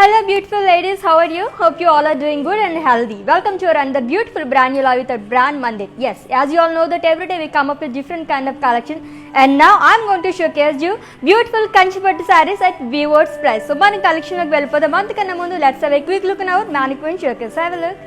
Hello beautiful ladies, how are you? Hope you all are doing good and healthy. Welcome to our another beautiful brand new live with our brand Monday. Yes, as you all know that every day we come up with different kind of collection, and now I'm going to showcase you beautiful Kanchipattu sarees at viewers price. So మన collection లోకి వెళ్ళిపోదాం. అంతకన్నా ముందు let's have a quick look at our mannequin showcase. Have a look.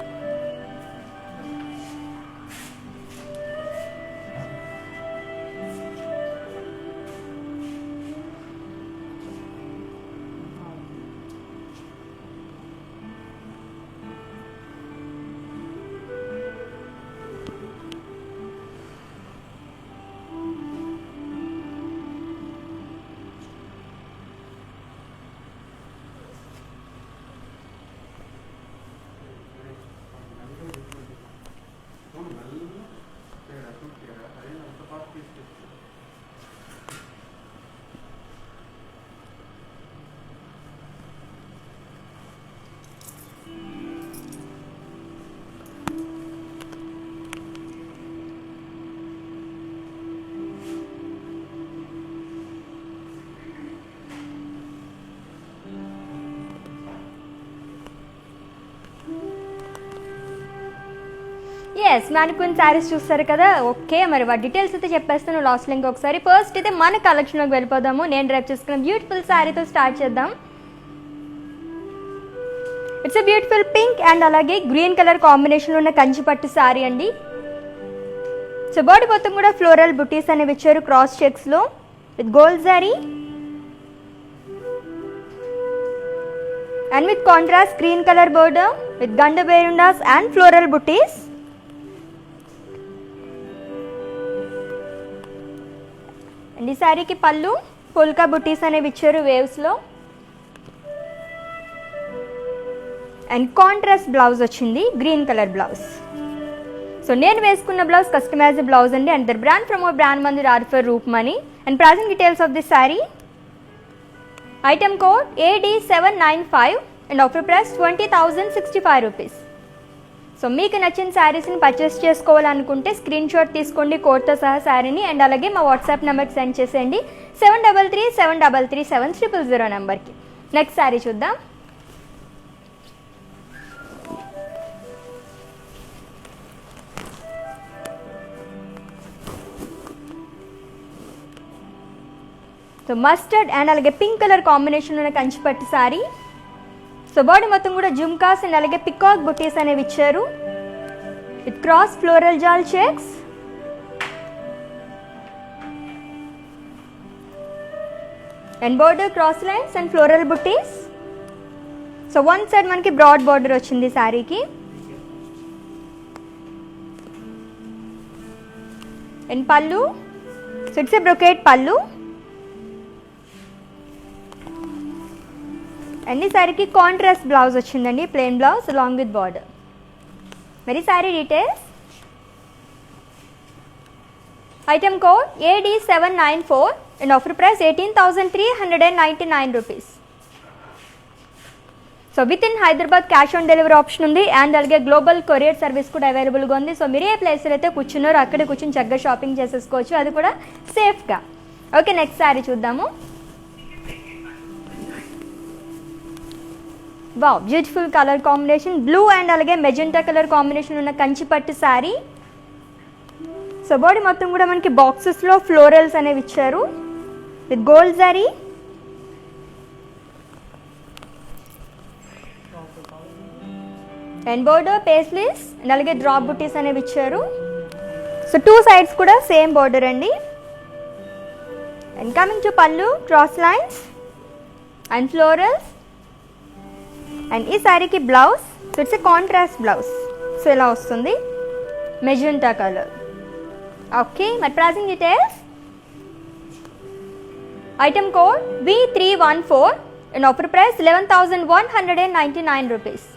Yes మనకున్న శారీస్ చూస్తారు కదా. Okay, మరి వాటి డీటెయిల్స్ అయితే చెప్పేస్తాను లాస్ట్లో ఇంకొకసారి. ఫస్ట్ అయితే మన కలెక్షన్లోకి వెళ్ళిపోదాము. నేను డ్రైవ్ చేసుకున్న బ్యూటిఫుల్ శారీతో స్టార్ట్ చేద్దాం. It's a beautiful pink and అలాగే గ్రీన్ కలర్ కాంబినేషన్లో ఉన్న కంచిపట్టు శారీ అండి. సో బాడీ మొత్తం కూడా ఫ్లోరల్ బుటీస్ అనేవి ఇచ్చారు క్రాస్ చెక్స్లో with gold sari and with contrast green colour border with gandaberundas and floral buttis. And ఈ శారీకి పళ్ళు పోల్కా బుటీస్ అనేవి ఇచ్చారు వేవ్స్లో అండ్ కాంట్రాస్ట్ బ్లౌజ్ వచ్చింది గ్రీన్ కలర్ బ్లౌజ్. సో నేను వేసుకున్న బ్లౌజ్ కస్టమైజ్డ్ బ్లౌజ్ అండి. Another brand from our brand Mandir offer రూప్ మనీ. And present details of this sari. Item code AD795 and offer price 20,065 rupees. So మీకు నచ్చిన శారీస్ని పర్చేస్ చేసుకోవాలనుకుంటే screen shot తీసుకోండి కోడ్తో సహా శారీని. అండ్ అలాగే మా వాట్సాప్ నెంబర్కి సెండ్ చేసేయండి 7337337000 నెంబర్కి. నెక్స్ట్ శారీ చూద్దాం. సో మస్టర్డ్ అండ్ అలాగే పింక్ కలర్ కాంబినేషన్ ఉన్న కంచిపట్టు శారీ. సో బాడీ మొత్తం కూడా జుమ్కాస్ అండ్ అలాగే పికాక్ బుటీస్ అనేవి ఇచ్చారు with cross floral jaal checks and border cross lines and floral buttis. So one side మనకి బ్రాడ్ బోర్డర్ వచ్చింది శారీకి and pallu. So it's a brocade pallu and ఈ శారీకి కాంట్రాస్ట్ బ్లౌజ్ వచ్చిందండి, plain blouse along with border. మరి sari details. Item code AD794 and offer price 18,399 rupees. So with in Hyderabad cash on delivery option ఉంది and అలాగే global courier service కూడా అవైలబుల్గా ఉంది. So మీరు ఏ ప్లేస్లో అయితే కూర్చున్నారో అక్కడే కూర్చొని చక్కగా షాపింగ్ చేసేసుకోవచ్చు, అది కూడా సేఫ్గా. ఓకే, నెక్స్ట్ శారీ చూద్దాము. Wow, beautiful colour combination blue and అలాగే మెజెంటా కలర్ కాంబినేషన్ ఉన్న కంచిపట్టు శారీ. సో బాడీ మొత్తం కూడా మనకి బాక్సెస్లో ఫ్లోరల్స్ అనేవి ఇచ్చారు with gold sari and border paisleys and అలాగే డ్రాప్ బుటీస్ అనేవి ఇచ్చారు. సో టూ సైడ్స్ కూడా సేమ్ బోర్డర్ అండి. అండ్ కమింగ్ టు పళ్ళు cross lines and florals. And ఈ శారీకి blouse. So it's a contrast blouse. So ఇలా వస్తుంది మెజెంటా కలర్. ఓకే, మరి pricing details. Item code B314 and offer price 11,199 rupees.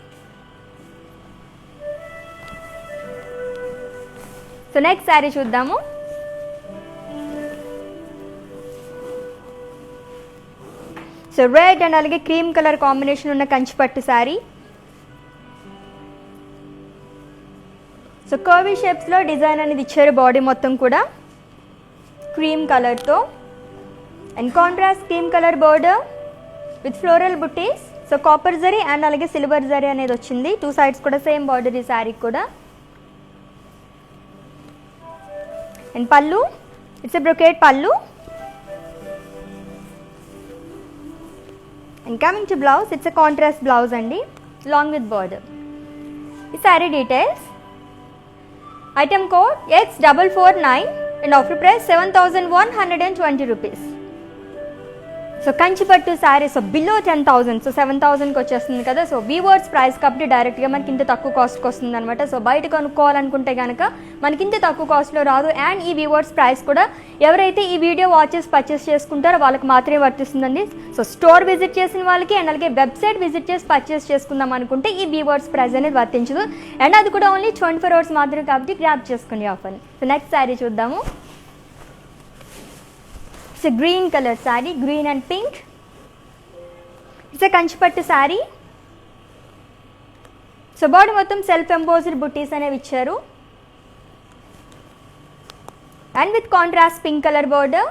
So next sari చూద్దాము. So red and అలాగే cream colour combination ఉన్న కంచిపట్టు sari. So curvy షేప్స్లో design అనేది ఇచ్చారు బాడీ మొత్తం కూడా క్రీమ్ కలర్తో and contrast cream colour border with floral booties so copper zari and అలాగే silver zari అనేది వచ్చింది. 2 sides కూడా సేమ్ బార్డర్ ఈ శారీకి కూడా. And pallu, it's a brocade pallu. And coming to blouse, it's a contrast blouse అండి, లాంగ్ విత్ బార్డర్. ఈ sari details, item code X449 and offer price 7120 rupees. So Kanchipattu sari, so below 10,000, so 7,000కి వచ్చేస్తుంది కదా. సో వీవర్స్ ప్రైస్ కాబట్టి డైరెక్ట్గా మనకి ఇంత తక్కువ కాస్ట్కి వస్తుంది అనమాట. సో బయట కొనుక్కోవాలనుకుంటే కనుక మనకి ఇంత తక్కువ కాస్ట్లో రాదు. అండ్ ఈ వీవర్స్ ప్రైస్ కూడా ఎవరైతే ఈ వీడియో వాచెస్ పర్చేస్ చేసుకుంటారో వాళ్ళకి మాత్రమే వర్తిస్తుందండి. సో స్టోర్ విజిట్ చేసిన వాళ్ళకి అండ్ అలాగే వెబ్సైట్ విజిట్ చేసి పర్చేస్ చేసుకుందాం అనుకుంటే ఈ వీవర్స్ ప్రైస్ అనేది వర్తించదు. అండ్ అది కూడా ఓన్లీ 24 hours మాత్రమే కాబట్టి గ్రాప్ చేసుకునే ఆఫర్ని. సో నెక్స్ట్ శారీ చూద్దాము. It's a green color saree, green and pink. It's a Kanchipattu saree. So body మొత్తం సెల్ఫ్ ఎంబోస్డ్ బుట్టీస్ అనేవి ఇచ్చారు. And with contrast pink colour border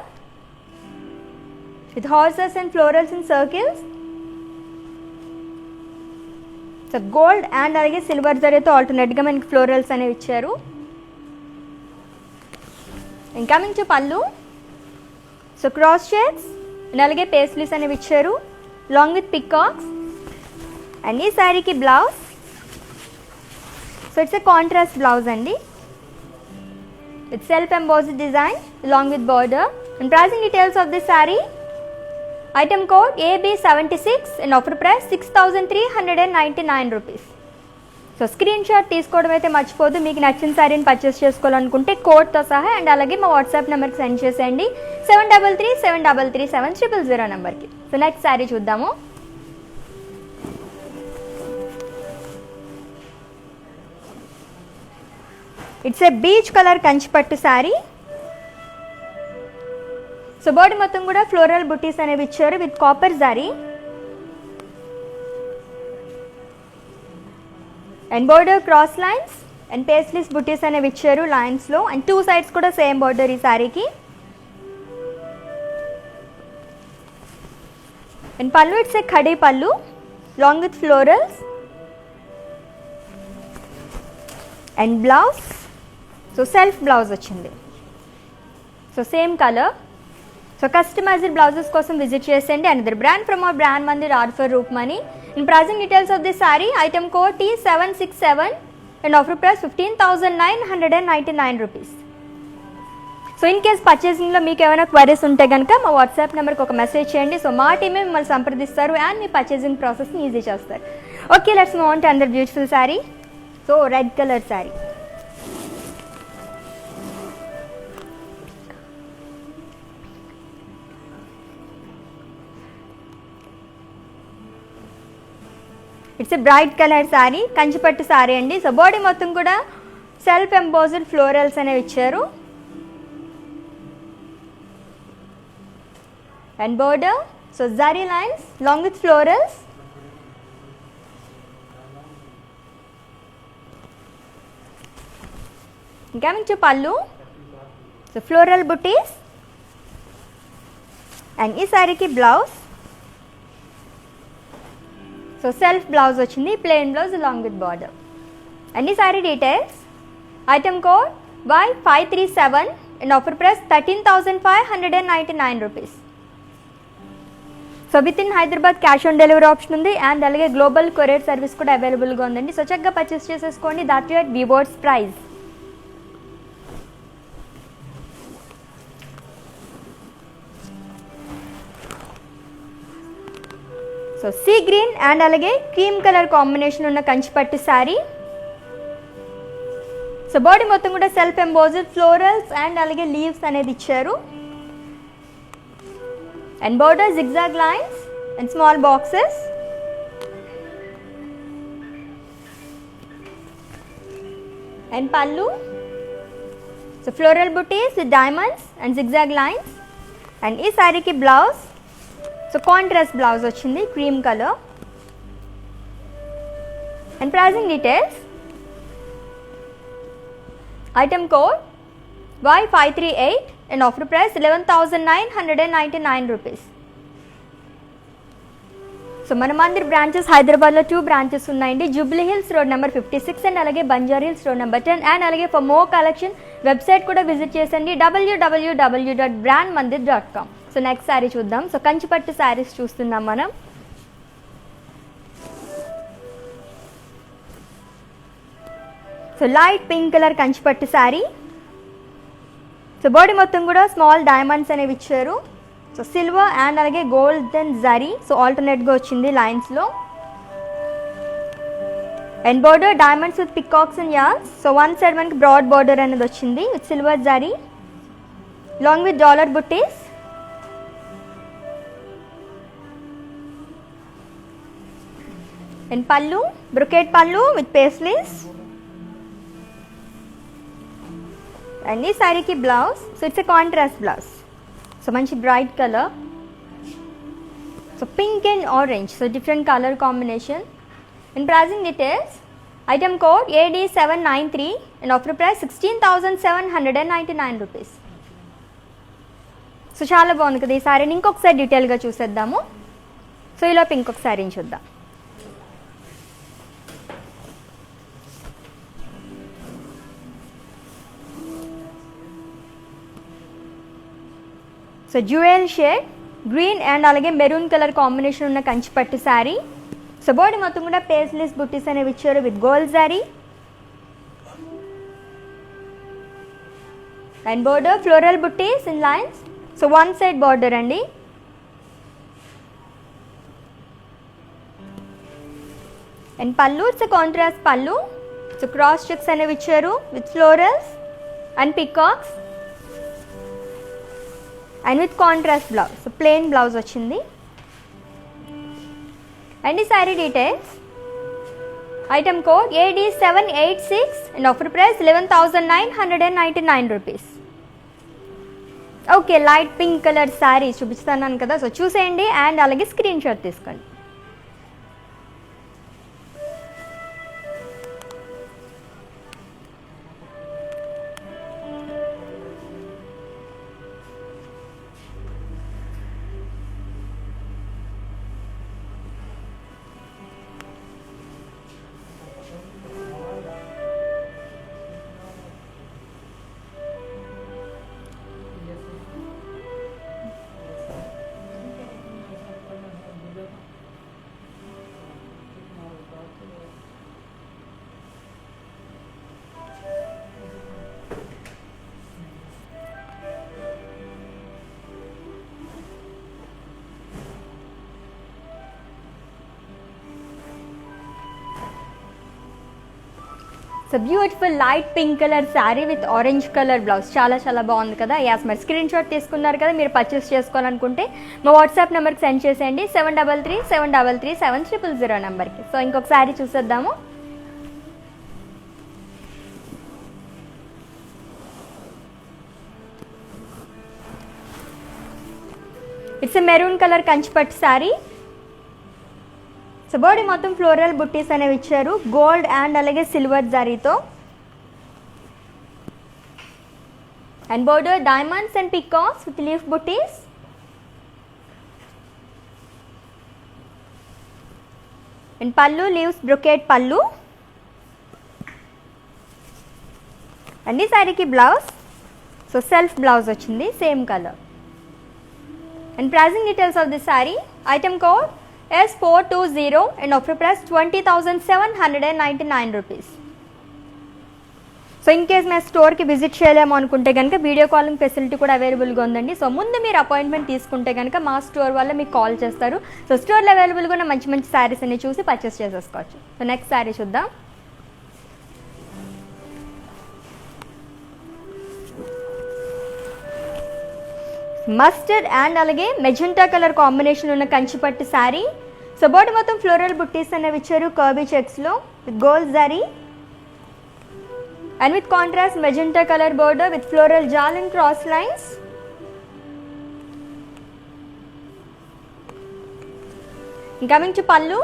with horses and florals and circles. So gold and అలాగే silver జరీతో ఆల్టర్నేట్గా మనకి florals అనేవి ఇచ్చారు. And coming to pallu, so cross shades and అలాగే పేస్లీస్ అనేవి ఇచ్చారు లాంగ్ విత్ పికాక్స్. అండ్ ఈ శారీకి blouse, so it's a contrast blouse అండి, it's self embossed design long with border. And pricing details of this sari, item code AB76 and offer price 6,399 rupees. So screen shot తీసుకోవడం అయితే మర్చిపోదు. మీకు నచ్చిన శారీని purchase చేసుకోవాలనుకుంటే కోడ్తో సహా అండ్ అలాగే మా వాట్సాప్ నెంబర్కి సెండ్ చేసేయండి 7337337000 నెంబర్కి. సో నెక్స్ట్ శారీ చూద్దాము. It's a peach colour Kanchipattu sari. So body మొత్తం కూడా ఫ్లోరల్ బుటీస్ అనేవి ఇచ్చారు with copper zari. And border cross lines and paisleys buttis అనేవి ఇచ్చారు లైన్స్లో. అండ్ 2 sides కూడా సేమ్ బోర్డర్ ఈ శారీకి. And pallu, it's a khadi pallu long with florals. And blouse, so self blouse వచ్చింది, so same colour. So customised blouses కోసం విజిట్ చేసేయండి. Another brand from our brand Mandir R for Roopmani. In pricing details of this saree, item code T767 and offer price 15,999 rupees. So in case పర్చేసింగ్లో మీకు ఏమైనా queries ఉంటే కనుక మా WhatsApp నెంబర్కి ఒక మెసేజ్ చేయండి. సో మా టీమే మిమ్మల్ని సంప్రదిస్తారు అండ్ మీ పర్చేసింగ్ ప్రాసెస్ని ఈజీ చేస్తారు. Okay, let's move on to another beautiful sari. So red colour sari. It's a bright colour sari, Kanchipattu sari అండి. సో బాడీ మొత్తం కూడా సెల్ఫ్ ఎంబోస్డ్ ఫ్లోరల్స్ అనేవి ఇచ్చారు. And border, so zari lines long with florals. Coming to pallu, so floral buttis. And ఈ శారీకి blouse, so self blouse వచ్చింది, plain blouse long with border. And ఈ sari details, item code Y537 and offer price 13,599 rupees. So with in Hyderabad cash on delivery option ఉంది and అలాగే global courier service కూడా అవైలబుల్గా ఉందండి. So చక్కగా పర్చేస్ చేసేసుకోండి, that you at weavers price. So sea green and అలాగే cream colour combination ఉన్న కంచిపట్టు sari. So body మొత్తం కూడా సెల్ఫ్ ఎంబోజ్డ్ ఫ్లోరల్స్ అండ్ అలాగే లీవ్స్ అనేది ఇచ్చారు. And border zigzag lines and small boxes. And pallu, so floral buttis with diamonds and zigzag lines. And ఈ శారీకి blouse, so contrast blouse వచ్చింది cream colour. And pricing details, item code Y538 and offer price 11,999 rupees. So so మన Mandir branches హైదరాబాద్లో 2 branches ఉన్నాయండి. Jubilee Hills road number 56 and అలాగే Banjara hills road number 10. And అలాగే for more collection website కూడా visit చేసండి www.brandmandir.com. So next sari చూద్దాం. So కంచిపట్టు శారీస్ చూస్తున్నాం మనం. సో లైట్ పింక్ కలర్ కంచిపట్టు శారీ. సో బాడీ మొత్తం కూడా స్మాల్ డైమండ్స్ అనేవి ఇచ్చారు. సో సిల్వర్ అండ్ అలాగే గోల్డెన్ జరీ. సో ఆల్టర్నేట్గా వచ్చింది లైన్స్లో. And border diamonds with peacocks and యార్స్. సో వన్ సైడ్ మనకి బ్రాడ్ బోర్డర్ అనేది వచ్చింది with silver zari long with dollar buttis. And pallu brocade pallu with paisleys. And ఈ శారీకి blouse. So it's a contrast blouse. So మంచి bright colour. So pink and orange. So different colour combination. And pricing details item code AD793 and offer price 16,799 rupees. So చాలా బాగుంది కదా ఈ శారీని. ఇంకొకసారి డీటెయిల్గా చూసేద్దాము. సో ఈలోపు ఇంకొక శారీని చూద్దాం. So jewel shade green and అలాగే మెరూన్ కలర్ కాంబినేషన్ ఉన్న కంచిపట్టు శారీ. సో బాడీ మొత్తం కూడా పేస్లెస్ బుట్టీస్ అనేవి ఇచ్చారు with gold sari. And border floral buttis in lines. So one side border అండి. And pallu it's contrast pallu. So cross checks అనేవి ఇచ్చారు with florals and peacocks and with contrast blouse. So plain blouse వచ్చింది. And ఈ sari details item code AD786 and offer price 11,999 rupees. Okay light pink colour sari చూపిస్తున్నాను కదా. So చూసేయండి and అలాగే screen shot తీసుకోండి. So beautiful light pink colour sari with orange colour blouse. చాలా చాలా బాగుంది కదా. యాస్ మరి స్క్రీన్ షాట్ తీసుకున్నారు కదా. మీరు పర్చేస్ చేసుకోవాలనుకుంటే మా వాట్సాప్ నెంబర్కి సెండ్ చేసేయండి 7337337000 నెంబర్కి. సో ఇంకొక శారీ చూసేద్దాము. It's a maroon colour Kanchipattu sari. So body మొత్తం ఫ్లోరల్ బుట్టీస్ అనేవి ఇచ్చారు గోల్డ్ అండ్ అలాగే సిల్వర్ జరీతో. And border diamonds and peacocks with leaf buttis. And pallu leaves brocade pallu. And ఈ శారీకి బ్లౌజ్. సో సెల్ఫ్ బ్లౌజ్ వచ్చింది same colour. And pricing details of this sari item code S420 and offer price 20,799 rupees. So in case మేము స్టోర్కి visit చేయలేము అనుకుంటే కనుక video calling facility కూడా అవైలబుల్గా ఉందండి. సో ముందు మీరు అపాయింట్మెంట్ తీసుకుంటే కనుక మా స్టోర్ వల్ల మీకు కాల్ చేస్తారు. సో స్టోర్లో అవైలబుల్గా ఉన్న మంచి మంచి శారీస్ అన్ని చూసి పర్చేస్ చేసేసుకోవచ్చు. సో నెక్స్ట్ శారీ చూద్దాం. మస్టర్డ్ అండ్ అలాగే మెజెంటా కలర్ కాంబినేషన్ ఉన్న కంచిపట్టు శారీ. సో బాడీ మొత్తం ఫ్లోరల్ బుట్టీస్ అనేవి ఇచ్చారు కర్బీ చెక్స్లో with gold zari and with contrast magenta colour border with floral jaal and cross lines. Coming to pallu.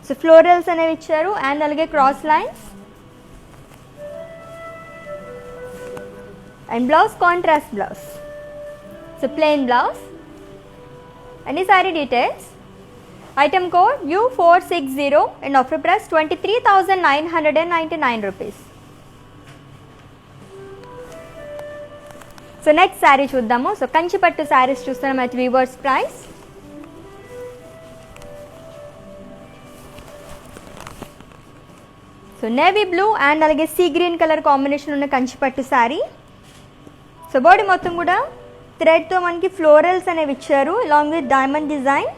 So florals అనేవి ఇచ్చారు అండ్ అలాగే cross lines. And blouse contrast blouse. So plain blouse. And the saree details Item code U460 and offer price 23,999 rupees. So next sari చూద్దాము. So కంచిపట్టు శారీస్ చూస్తున్నాం at weavers price. So navy blue and అలాగే sea green colour combination ఉన్న కంచిపట్టు sari. So body మొత్తం కూడా థ్రెడ్తో మనకి florals అనేవి ఇచ్చారు along with diamond design.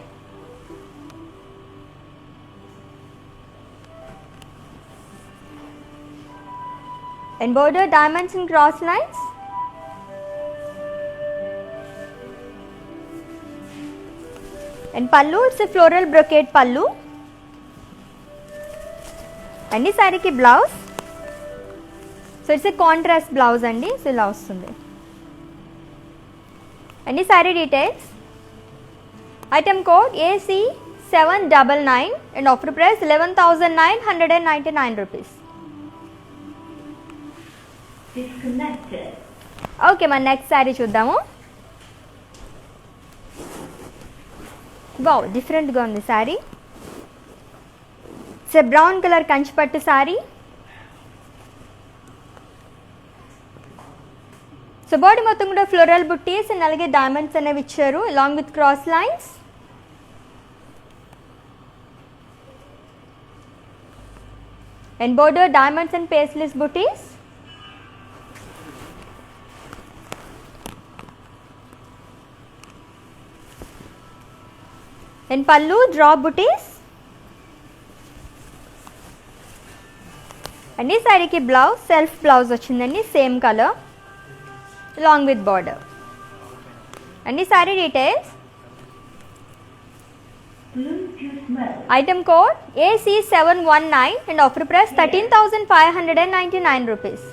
And border diamonds and cross lines. And pallu, it's a floral brocade pallu. And this saree ki blouse. So it's a contrast blouse andi. So ila vastundi. And this saree details. Item code AC799 and offer price 11,999 rupees. Okay, మన next sari చూద్దాము. Wow, డిఫరెంట్గా ఉంది sari. It's a brown colour Kanchipattu sari. So body మొత్తం కూడా floral buttis and అలాగే diamonds అనేవి ఇచ్చారు along with cross lines. And border diamonds and paisleys buttis. And pallu drop buttis. And ఈ శారీకి బ్లౌజ్ సెల్ఫ్ బ్లౌజ్ వచ్చిందండి, same colour long with border. And ఈ sari details. Item code AC719 and offer price 13,599 rupees.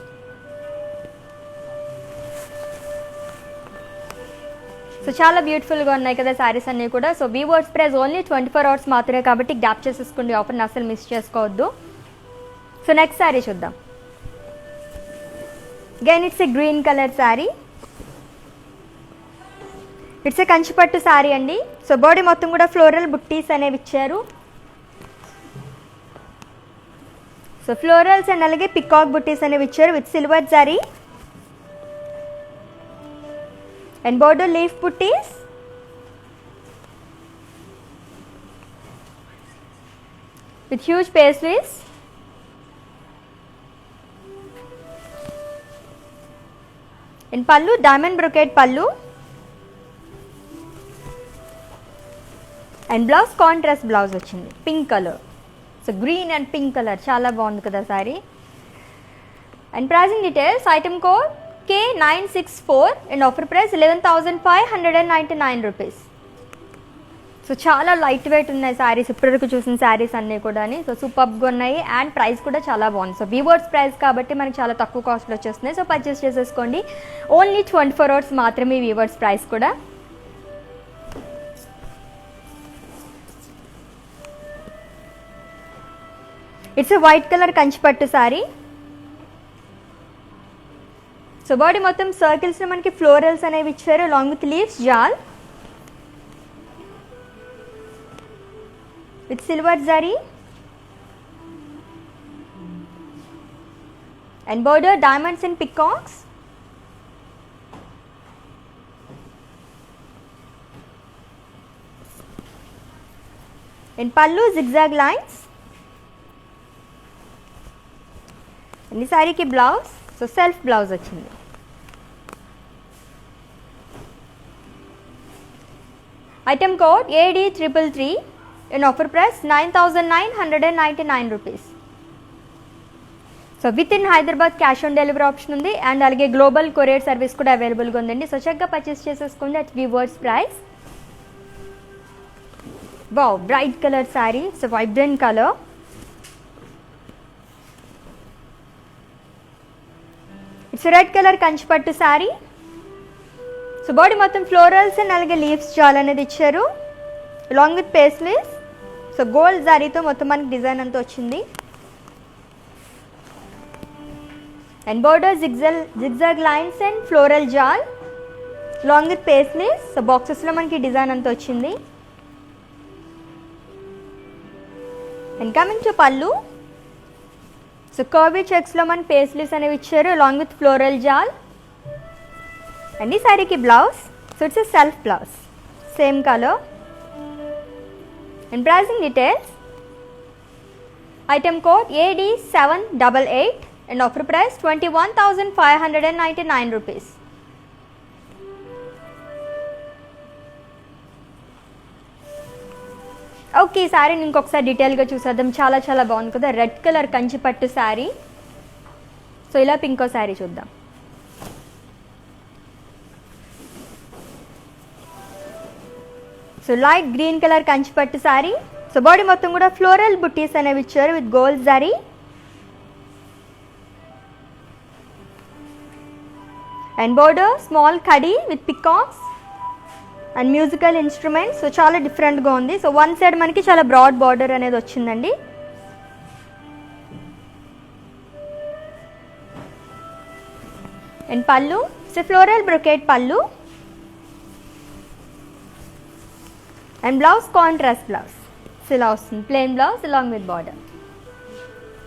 So చాలా బ్యూటిఫుల్గా ఉన్నాయి కదా శారీస్ అన్నీ కూడా. So weavers price only 24 hours మాత్రమే కాబట్టి గ్యాప్ చేసేసుకోండి, ఆఫర్ని అసలు మిస్ చేసుకోవద్దు. సో నెక్స్ట్ శారీ చూద్దాం. Again it's a green colour sari. It's a Kanchipattu sari అండి. సో బాడీ మొత్తం కూడా ఫ్లోరల్ బుట్టీస్ అనేవి ఇచ్చారు. సో ఫ్లోరల్స్ అండ్ అలాగే పికాక్ బుట్టీస్ అనేవి ఇచ్చారు with silver zari. And border leaf putties. With huge paisley's. And pallu, diamond brocade pallu. And blouse contrast blouse వచ్చింది pink colour. So green and pink colour చాలా బాగుంది కదా sari. And pricing details. Item code K964 and offer price 11,599 rupees. So చాలా light weight ఉన్నాయి శారీస్, ఇప్పటివరకు చూసిన శారీస్ అన్నీ కూడా. సో సూపర్గా ఉన్నాయి అండ్ ప్రైస్ కూడా చాలా బాగుంది. సో వీవర్స్ ప్రైస్ కాబట్టి మనకి చాలా తక్కువ కాస్ట్లో వచ్చేస్తున్నాయి. సో పర్చేస్ చేసేసుకోండి. ఓన్లీ 24 hours మాత్రమే వీవర్స్ ప్రైస్ కూడా. It's a white colour Kanchipattu sari. So body మొత్తం సర్కిల్స్లో మనకి ఫ్లోరల్స్ అనేవి ఇచ్చారు along with leaves jaal with silver zari. And border diamonds and peacocks. And pallu zigzag lines. And ఈ శారీకి బ్లౌజ్ సో సెల్ఫ్ బ్లౌజ్ వచ్చింది. Item code AD333 and offer price 9,999 rupees. So with in Hyderabad cash on delivery option ఉంది and అలాగే global courier service కూడా అవైలబుల్గా ఉందండి. So చక్కగా purchase చేసేసుకోండి at weavers price. Wow, bright colour sari. So vibrant colour. It's red colour Kanchipattu sari. So body మొత్తం florals and అలాగే leaves జాల్ అనేది ఇచ్చారు along with paisleys. So gold జారీతో మొత్తం మనకి డిజైన్ అంతా వచ్చింది. And border zigzag lines and floral jaal along with paisleys. So బాక్సెస్లో మనకి డిజైన్ అంతా వచ్చింది. And coming to pallu, so curvy చెక్స్లో మన పేస్లీస్ అనేవి ఇచ్చారు along with floral jaal. And ఈ శారీకి blouse, so it's a self blouse, same colour. And pricing details, item code AD788 and offer price 21,599 rupees. Okay, ఈ శారీని ఇంకొకసారి డీటెయిల్గా చూసేద్దాం. చాలా చాలా బాగుంది కదా, రెడ్ కలర్ కంచి పట్టు శారీ. సో ఇలా ఇంకో శారీ చూద్దాం. So light green colour Kanchi పట్టు శారీ. సో బాడీ మొత్తం కూడా ఫ్లోరల్ బుట్టీస్ అనేవి ఇచ్చారు with gold zari. And border small khadi with peacocks and musical instruments. So చాలా డిఫరెంట్గా ఉంది. సో వన్ సైడ్ మనకి చాలా బ్రాడ్ బార్డర్ అనేది వచ్చిందండి. And pallu, so floral brocade pallu. And blouse contrast blouse, so ఇలా వస్తుంది plain blouse along with border.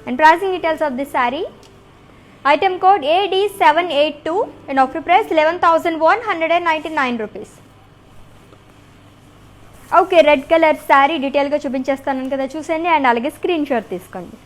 And pricing details of this sari, item code AD782 and offer price 11,199 rupees. Okay, red colour sari డీటెయిల్గా చూపించేస్తాను కదా, చూసండి. And అలాగే screen shot తీసుకోండి.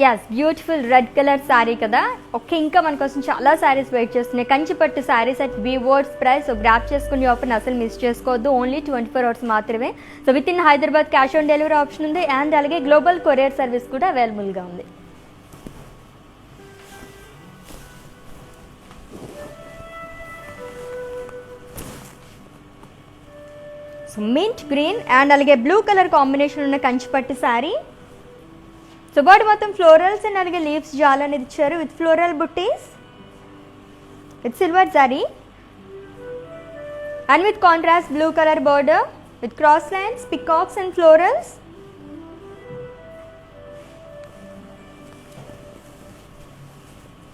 Yes, beautiful red colour sari కదా. Okay, ఇంకా మన కోసం చాలా శారీస్ వెయిట్ చేస్తున్నాయి. Kanchipattu saris at weavers price. So grab చేసుకుని ఆఫర్ని అసలు మిస్ చేసుకోవద్దు. ఓన్లీ 24 hours మాత్రమే. So with in Hyderabad cash on delivery option ఉంది. అండ్ అలాగే గ్లోబల్ కొరియర్ సర్వీస్ కూడా అవైలబుల్గా ఉంది. సో మింట్ గ్రీన్ అండ్ అలాగే బ్లూ కలర్ కాంబినేషన్ ఉన్న కంచిపట్టు శారీ. సో బాడీ మొత్తం ఫ్లోరల్స్ అండ్ అలాగే లీవ్స్ జాల్ అనేది ఇచ్చారు with floral buttis with silver zari and with contrast blue colour border with cross lines, peacocks and florals.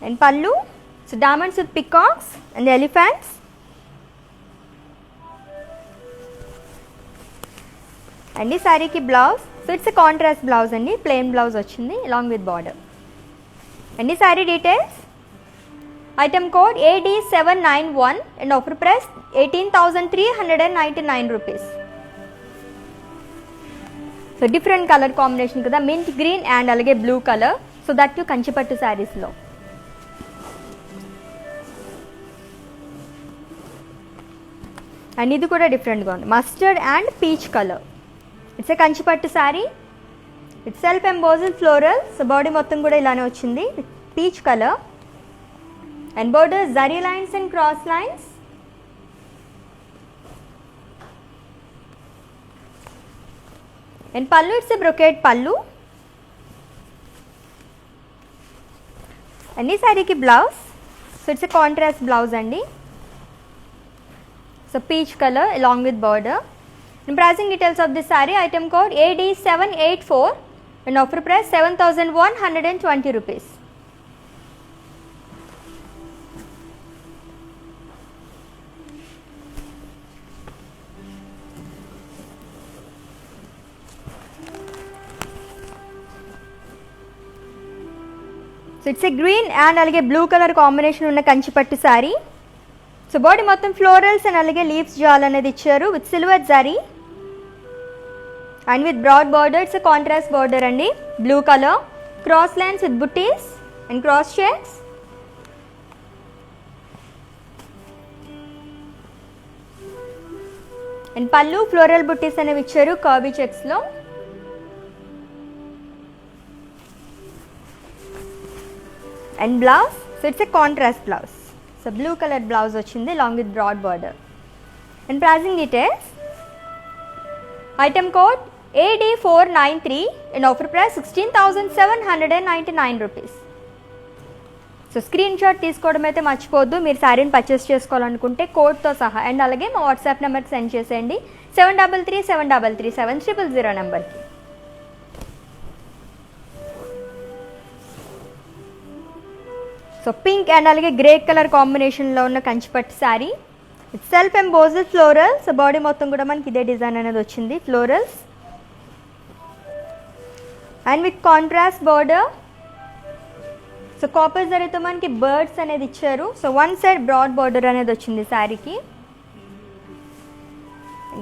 And pallu, so diamonds with peacocks and elephants. And this saree ki blouse, so it's a contrast blouse andi, plain blouse ochindi along with border. And this saree details, item code AD791 and offer price 18,399 rupees. So different color combination kada, mint green and alage blue color, so that too kanchipattu sarees lo. And ఇది కూడా డిఫరెంట్గా ఉంది, mustard and peach colour. It's a కంచిపట్టు sari, it's self embossed floral. So body మొత్తం కూడా ఇలానే వచ్చింది peach colour and border zari lines and cross lines. And pallu, it's a brocade pallu. And ఈ శారీకి blouse, so it's a contrast blouse అండి. So peach color along with border. And pricing details of this saree, item code AD784 and offer price 7,120 rupees. So it's a green and alage blue color combination unna kanchipattu saree. So body మొత్తం florals and అలాగే leaves జాల్ అనేది ఇచ్చారు with silver zari and with broad border. It's contrast border అండి, blue colour, cross lines with buttis and cross shades. And pallu floral buttis అనేవి ఇచ్చారు curvy చెక్స్లో. And blouse, so it's a contrast blouse. So blue colour blouse వచ్చింది long with broad border. And pricing details, item code AD493 and offer price 16,799 rupees. So screen shot తీసుకోవడం అయితే మర్చిపోద్దు. మీరు శారీని purchase చేసుకోవాలనుకుంటే కోడ్తో సహా. అండ్ అలాగే మా వాట్సాప్ నెంబర్కి సెండ్ చేసేయండి 7337337000 నెంబర్కి. సో పింక్ అండ్ అలాగే గ్రే కలర్ కాంబినేషన్లో ఉన్న కంచిపట్టు sari. It's self embossed floral. So body మొత్తం కూడా మనకి ఇదే డిజైన్ అనేది వచ్చింది, florals and with contrast border. So copper జరీతో మనకి బర్డ్స్ అనేది ఇచ్చారు. So one side broad border అనేది వచ్చింది శారీకి.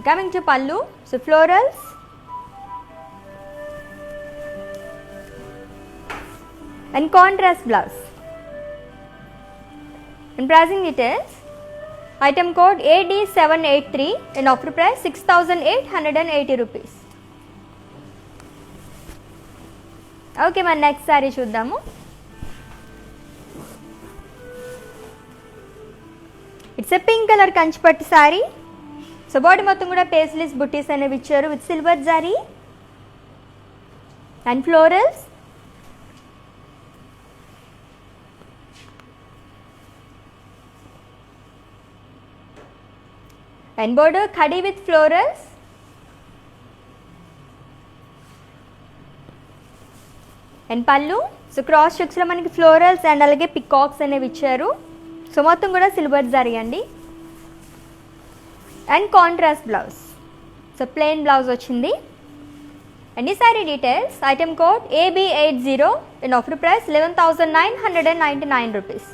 Coming to pallu, so florals and contrast blouse. And pricing details, item code AD783 and offer price 6,880 rupees. Okay, మన next sari చూద్దాము. It's a pink colour Kanchipattu sari. So body మొత్తం కూడా paisleys బుట్టీస్ అనేవి ఇచ్చారు with silver zari and florals. And border khadi with florals. And pallu, so cross చెక్స్లో మనకి florals and అలాగే peacocks అనేవి ఇచ్చారు. సో మొత్తం కూడా సిల్వర్ జరీ అండి. And contrast blouse, so plain blouse వచ్చింది. అండ్ ఈ sorry details, item code AB80 and offer price 11,999 rupees.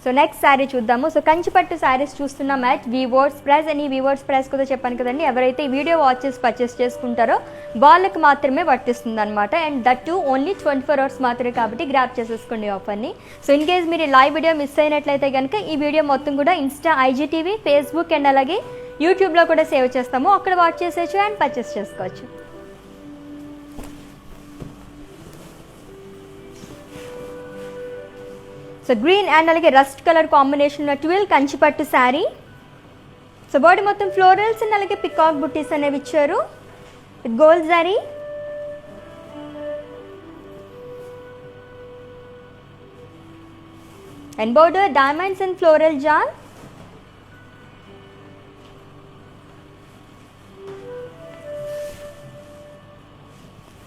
So next sari చూద్దాము. సో కంచిపట్టు శారీస్ చూస్తున్నాం అట్ వీవర్స్ ప్రైస్. అని వీవర్స్ ప్రైస్ కూడా చెప్పాను కదండి, ఎవరైతే ఈ వీడియో వాచ్ చేసి పర్చేస్ చేసుకుంటారో వాళ్ళకి మాత్రమే వర్తిస్తుంది అనమాట. And that to only 24 hours మాత్రమే, కాబట్టి గ్రాప్ చేసేసుకోండి ఆఫర్ని. సో ఇన్ కేస్ మీరు లైవ్ వీడియో మిస్ అయినట్లయితే కనుక ఈ వీడియో మొత్తం కూడా ఇన్స్టా, IGTV, ఫేస్బుక్ అండ్ అలాగే యూట్యూబ్లో కూడా సేవ్ చేస్తాము. అక్కడ వాచ్ చేసేయచ్చు అండ్ పర్చేస్ చేసుకోవచ్చు. సో గ్రీన్ అండ్ అలాగే రస్ట్ కలర్ కాంబినేషన్లో ట్విల్ కంచిపట్టు శారీ. సో బాడీ మొత్తం ఫ్లోరల్స్ అండ్ అలాగే పికాక్ బుట్టీస్ అనేవి ఇచ్చారు with gold zari. And border diamonds and floral జాన్.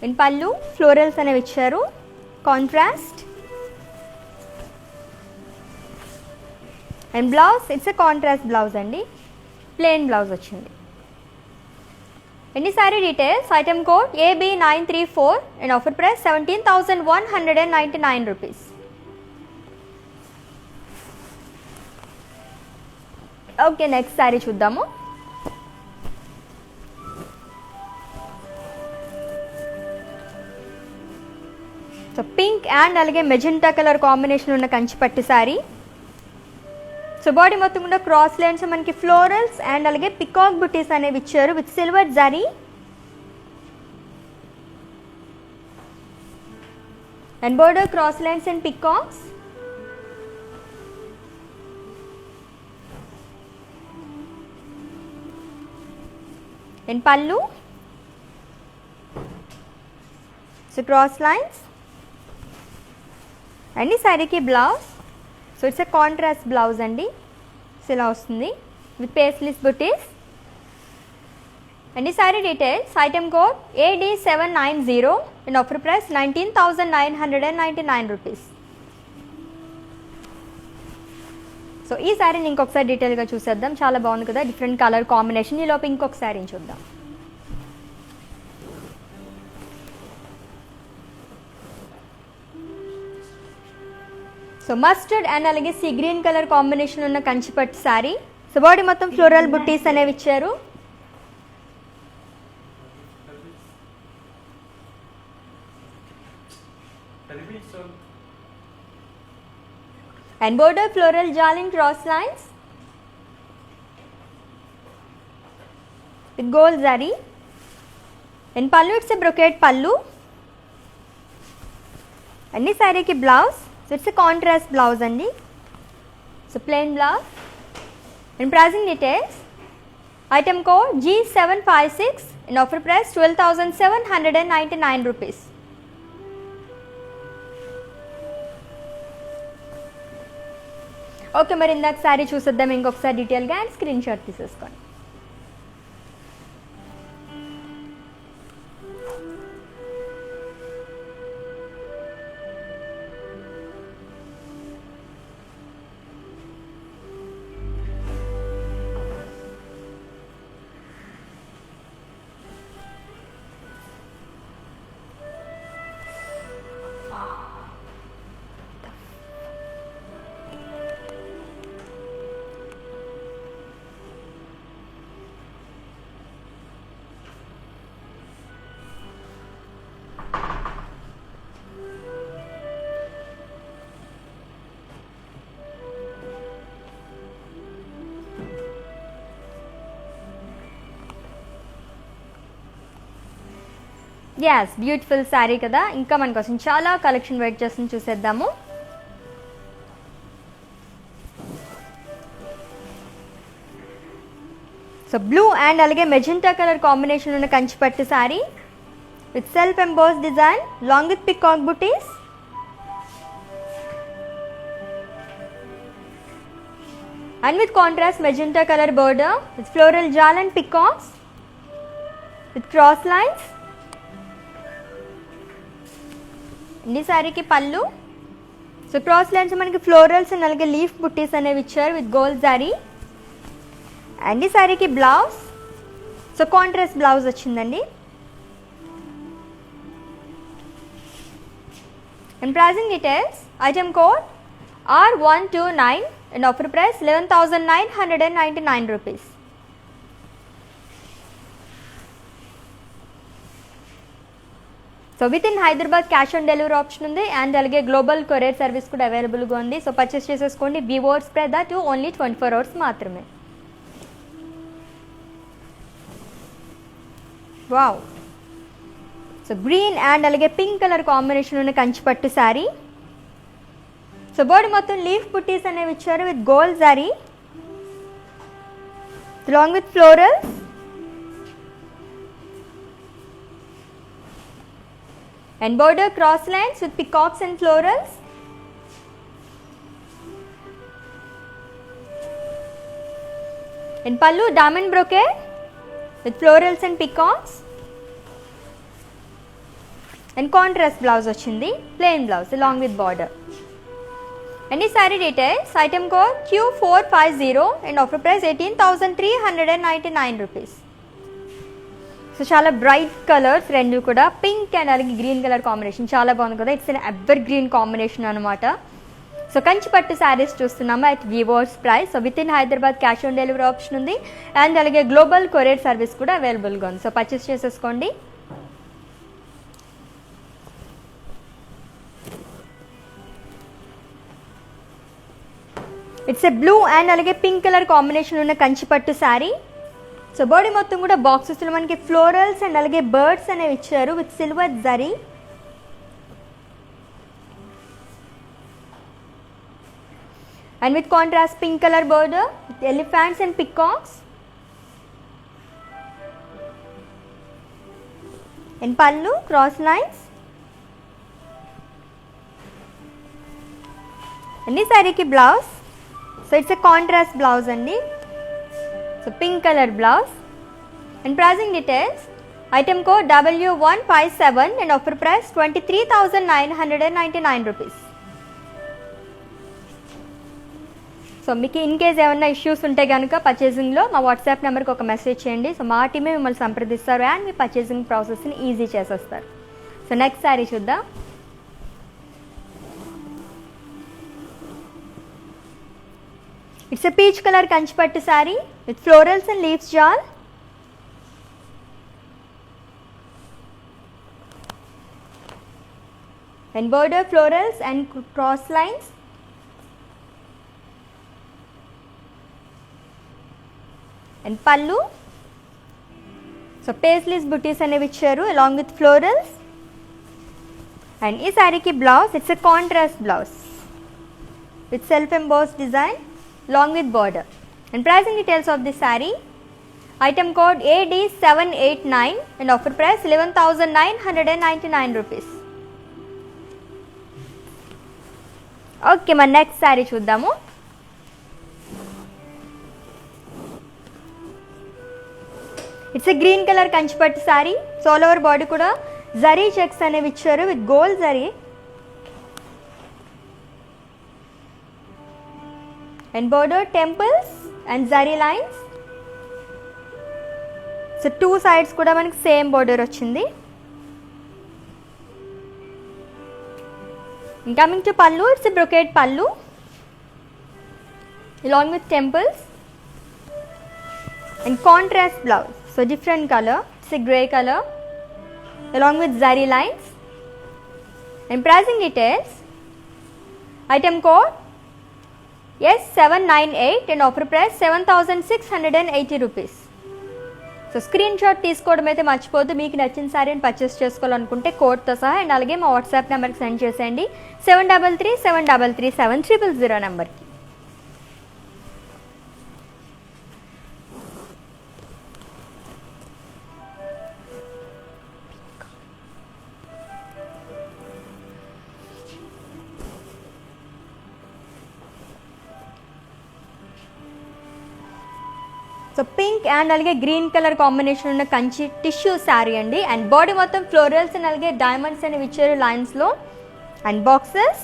అండ్ పళ్ళు ఫ్లోరల్స్ అనేవి ఇచ్చారు, contrast. And blouse, it's a contrast blouse అండి, ప్లెయిన్ బ్లౌజ్ వచ్చింది. ఎన్ని sari details, item code AB934 and offer price 17,199 rupees. Okay, next sari చూద్దాము. సో పింక్ అండ్ అలాగే magenta colour combination ఉన్న కంచిపట్టు sari. So body మొత్తం కూడా క్రాస్ లైన్స్ మనకి ఫ్లోరల్స్ అండ్ అలాగే పికాక్ బుటీస్ అనేవి ఇచ్చారు with silver zari. And border cross lines and peacocks. And pallu, so cross lines. And ఈ శారీకి blouse, so it's a contrast blouse అండి, సో ఇలా వస్తుంది విత్ పేస్లీస్ బుటీస్. అండ్ ఈ sorry details, item code AD790 and offer price 19,999 rupees. So ఈ శారీని ఇంకొకసారి డీటెయిల్గా చూసేద్దాం. చాలా బాగుంది కదా, డిఫరెంట్ కలర్ కాంబినేషన్. ఈ లోపు ఇంకొక శారీని చూద్దాం. సో మస్టర్డ్ అండ్ అలాగే సీ గ్రీన్ కలర్ కాంబినేషన్ ఉన్న కంచిపట్టు శారీ. సో బాడీ మొత్తం ఫ్లోరల్ బుట్టీస్ అనేవి ఇచ్చారు. and border floral jal in cross lines with gold zari. In pallu it's a brocade pallu, and this saree ki blouse, so it's a contrast blouse andi, so plain blouse. And pricing details, item code G756 and offer price 12,799 rupees. Okay, మరి ఇందాక సారీ చూసేద్దాం ఇంకొకసారి డీటెయిల్గా and screen shot తీసేసుకోండి. Yes, beautiful sari కదా. ఇంకా మన కోసం చాలా కలెక్షన్ వెయిట్ చేస్తుంది, చూసేద్దాము. సో బ్లూ అండ్ అలాగే మెజెంటా కలర్ కాంబినేషన్ ఉన్న కంచిపట్టు sari with self emboss design long with peacock buttis. And with contrast magenta color border with floral jal and peacocks with cross lines. ఈ సారీకి పళ్ళు, సో క్రాస్ లైన్స్ మనకి florals and అలాగే leaf buttis అనేవి ఇచ్చారు with gold zari. And ఈ సారీకి బ్లౌజ్, సో కాంట్రాస్ట్ బ్లౌజ్ వచ్చిందండి. And pricing details, item code R129 and offer price 11,999 rupees. So with in Hyderabad cash on delivery option ఉంది అండ్ అలాగే global courier service కూడా అవైలబుల్గా ఉంది. సో పర్చేస్ చేసేసుకోండి. వివోర్ స్ప్రే దట్ ఓన్లీ 24 hours మాత్రమే. Wow, so green and అలాగే pink colour combination ఉన్న కంచిపట్టు శారీ. సో బాడీ మొత్తం లీఫ్ బుట్టీస్ అనేవి ఇచ్చారు విత్ గోల్డ్ జారీ along with florals. And border cross lines with peacocks and florals. And pallu diamond brocade with florals and peacocks. And contrast blouse వచ్చింది, plain blouse along with border. And this saree details, item code Q450 and offer price 18,399 rupees. So చాలా bright colours రెండు కూడా, pink and అలాగే green colour combination చాలా బాగుంది కదా. It's an evergreen combination అనమాట. So కంచిపట్టు శారీస్ చూస్తున్నాము at weavers price. So with in Hyderabad cash on delivery option ఉంది అండ్ అలాగే గ్లోబల్ కొరియర్ సర్వీస్ కూడా అవైలబుల్గా ఉంది. సో పర్చేస్ చేసేసుకోండి. ఇట్స్ ఎ బ్లూ అండ్ అలాగే పింక్ కలర్ కాంబినేషన్ ఉన్న కంచిపట్టు శారీ. సో బాడీ మొత్తం కూడా బాక్సెస్లో మనకి ఫ్లోరల్స్ అండ్ అలాగే బర్డ్స్ అనేవి ఇచ్చారు with silver zari. And with contrast pink colour border with elephants and peacocks. And pallu cross lines. And ఈ శారీకి blouse, so it's a contrast blouse అండి. So pink colour blouse. And pricing details, item code W157 and offer price 23,999 rupees. So మీకు in case ఏమైనా issues ఉంటే కనుక పర్చేసింగ్లో మా WhatsApp నెంబర్కి ఒక మెసేజ్ చేయండి. సో మా టీమే మిమ్మల్ని సంప్రదిస్తారు అండ్ మీ పర్చేసింగ్ ప్రాసెస్ని ఈజీ చేసేస్తారు. సో నెక్స్ట్ శారీ చూద్దాం. It's a peach color Kanchipattu saree with florals and leaves jal. And border florals and cross lines. and pallu. So paisleys booties అనేవి ఇచ్చారు along with florals. And ఈ శారీకి blouse, it's a contrast blouse with self embossed design along with border. And pricing details of this saree, item code AD789 and offer price 11,999 rupees. Okay, మన next sari చూద్దాము. It's a green colour Kanchipattu sari. So all over body కూడా zari checks అనేవి ఇచ్చారు with gold zari and border temples and zari lines. So two sides కూడా మనకి same border వచ్చింది. Coming to పల్లు, it's a brocade పల్లు along with temples and contrast blouse. So different color, it's a grey color along with zari lines. And pricing details, item code S798 and offer price 7,680 rupees. So screen shot తీసుకోవడం అయితే మర్చిపోద్దు. మీకు నచ్చిన శారీని purchase చేసుకోవాలనుకుంటే కోడ్తో సహా and అలాగే మా వాట్సాప్ నెంబర్కి సెండ్ చేసేయండి 7337337000 నెంబర్కి. సో పింక్ అండ్ అలాగే గ్రీన్ కలర్ కాంబినేషన్ ఉన్న కంచి టిష్యూ శారీ అండి. అండ్ బాడీ మొత్తం ఫ్లోరల్స్ అండ్ అలాగే డైమండ్స్ అనేవి ఇచ్చారు లైన్స్లో and boxes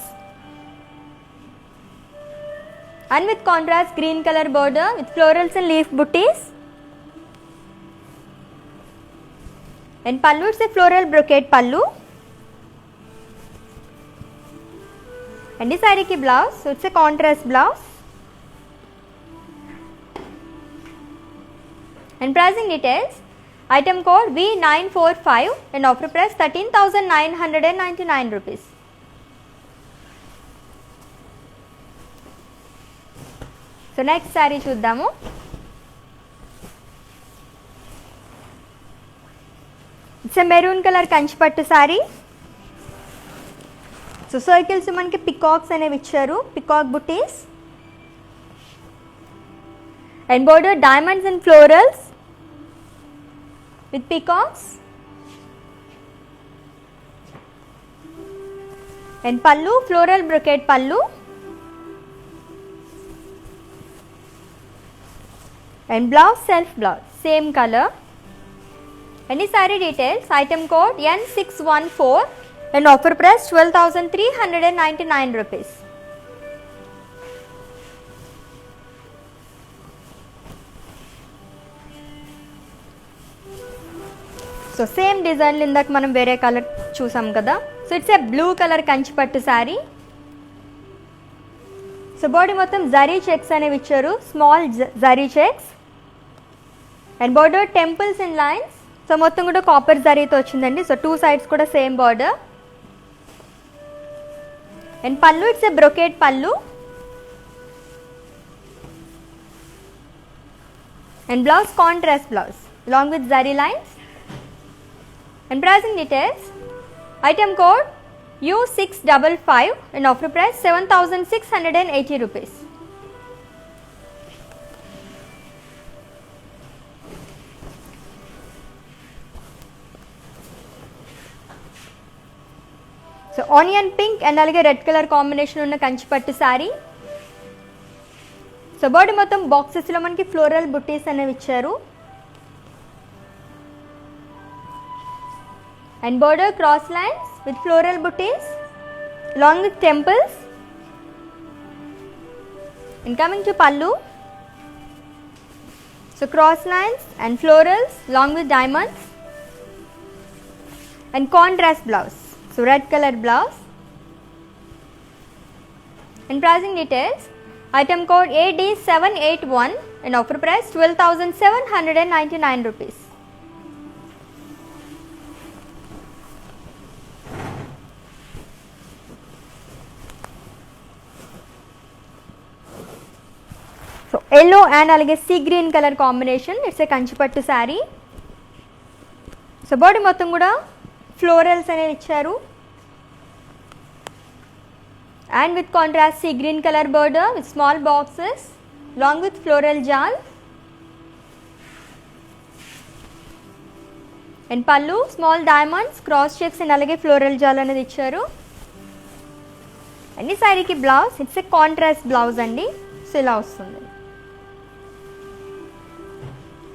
and with contrast green colour border with florals and leaf buttis. And pallu, it's a floral brocade pallu. And ఈ శారీకి blouse, it's a contrast blouse. And pricing details, item code V945 and offer price 13,999 rupees. So next saree చూద్దాము. It's a maroon color Kanchipattu saree. So circles మనకి peacocks అనేవి ఇచ్చారు, peacock buttis and border diamonds and florals with peacocks. And pallu, floral brocade pallu. And blouse, self blouse, same color. Any saree details, item code N614 and offer price 12,399 rupees. So same డిజైన్లు ఇందాక మనం వేరే colour చూసాం కదా. So it's a blue colour Kanchipattu sari. So body మొత్తం zari checks అనేవి ఇచ్చారు, small zari checks and border temples and lines. So మొత్తం కూడా కాపర్ జరీతో వచ్చిందండి. సో టూ సైడ్స్ కూడా same border. And pallu, it's a brocade pallu and blouse contrast blouse along with zari lines. And pricing details, item code U655 and offer price 7,680 rupees. So onion pink and అలాగే red colour combination ఉన్న కంచిపట్టు sari. So body మొత్తం బాక్సెస్లో మనకి floral buttis అనేవి ఇచ్చారు and border cross lines with floral booties along with temples. And coming to pallu, so cross lines and florals along with diamonds and contrast blouse, so red color blouse. And pricing details, item code AD781 and offer price 12,799 rupees. So yellow and అలాగే sea green colour combination. It's a కంచిపట్టు sari. So body మొత్తం కూడా florals అనేవి ఇచ్చారు. And with contrast sea green colour border with small boxes long with floral jaal. And pallu small diamonds, cross checks and అలాగే floral jaal అనేది ఇచ్చారు. And ఈ శారీకి blouse it's a contrast blouse అండి. సో ఇలా వస్తుంది.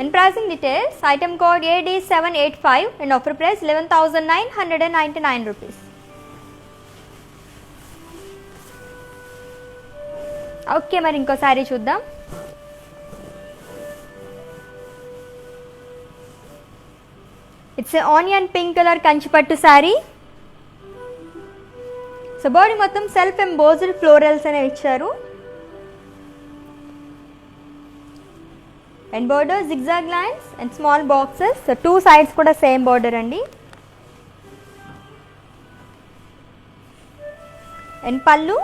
And pricing details, item code AD785 and offer price 11,999 rupees. Okay, మరి ఇంకో శారీ చూద్దాం. It's A onion pink colour Kanchipattu sari. So body మొత్తం సెల్ఫ్ ఎంబోజ్డ్ ఫ్లోరల్స్ అనేవి ఇచ్చారు. And border zigzag lines and small boxes. So 2 sides కూడా same border అండి. And pallu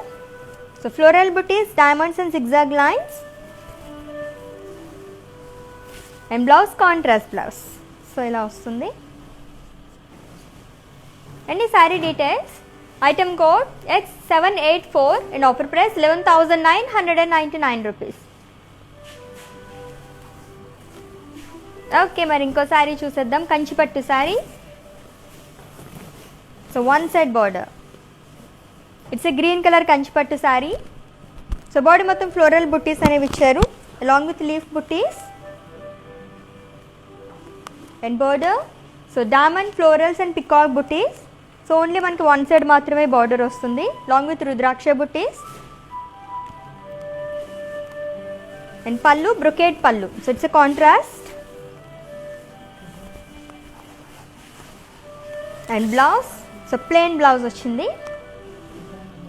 so floral buttis, diamonds and zigzag lines. And blouse contrast blouse. So ఇలా వస్తుంది. And ఈ sari details, item code X784 and offer price 11,999 rupees. Okay, మరి ఇంకో శారీ చూసేద్దాం. కంచిపట్టు sari. So 1 side border. It's a green colour Kanchipattu sari. So body మొత్తం floral buttis అనేవి ఇచ్చారు along with leaf buttis. And border so diamond florals and peacock buttis. So only మనకి 1 side మాత్రమే border వస్తుంది long with rudraksha buttis. And pallu brocade pallu. So it's a contrast. And blouse so plain blouse వచ్చింది.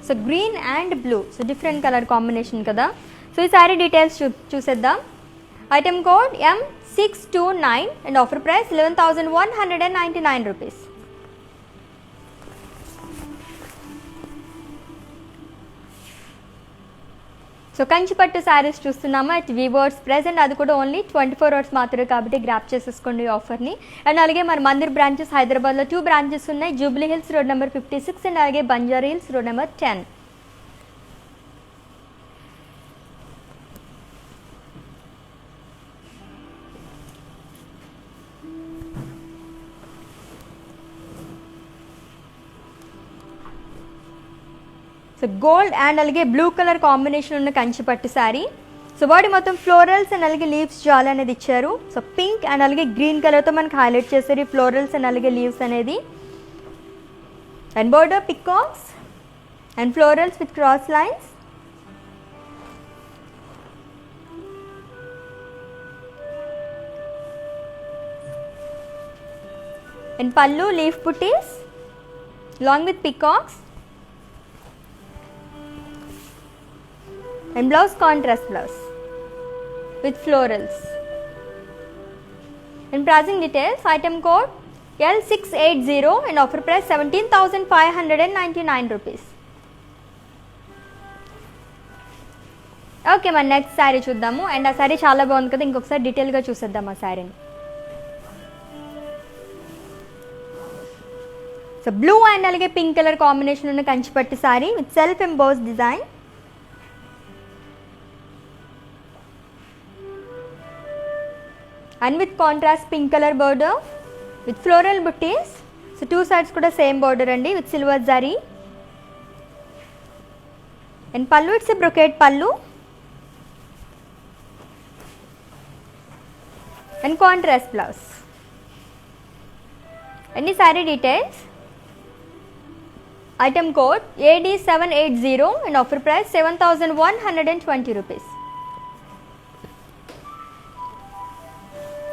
So green and blue, so different colour combination కదా. So ఈ sari details చూసేద్దాం. Item code M629 and offer price 11,199 rupees. So కంచిపట్టు శారీస్ చూస్తున్నాము at weavers present, అది కూడా only 24 hours మాత్రమే కాబట్టి grab చేసేసుకోండి ఈ ఆఫర్ని. అండ్ అలాగే మన మందిర్ బ్రాంచెస్ హైదరాబాద్లో 2 branches ఉన్నాయి. Jubilee Hills road number 56 and అలాగే Banjara hills road number 10. So gold and అలాగే బ్లూ కలర్ కాంబినేషన్ ఉన్న కంచిపట్టు శారీ. సో బాడీ మొత్తం ఫ్లోరల్స్ అండ్ అలాగే లీవ్స్ జాల్ అనేది ఇచ్చారు. సో పింక్ అండ్ అలాగే గ్రీన్ కలర్తో మనకి హైలైట్ చేశారు ఈ ఫ్లోరల్స్ అండ్ అలాగే లీవ్స్ అనేది. And border peacocks and florals with cross lines. And pallu leaf buttis long with peacocks. And blouse contrast blouse with florals. And pricing details, item code L680 and offer price 17,599 rupees. Okay, మన next sari చూద్దాము. And ఆ శారీ చాలా బాగుంది కదా, ఇంకొకసారి డీటెయిల్గా చూసేద్దాం ఆ శారీని. సో బ్లూ అండ్ అలాగే పింక్ కలర్ కాంబినేషన్ ఉన్న కంచిపట్టు sari with self emboss design. And with contrast pink color border with floral butties. So 2 sides kuda same border andi with silver zari. And pallu it's a brocade pallu. And contrast blouse. Any saree details. Item code AD780 and offer price 7,120 rupees.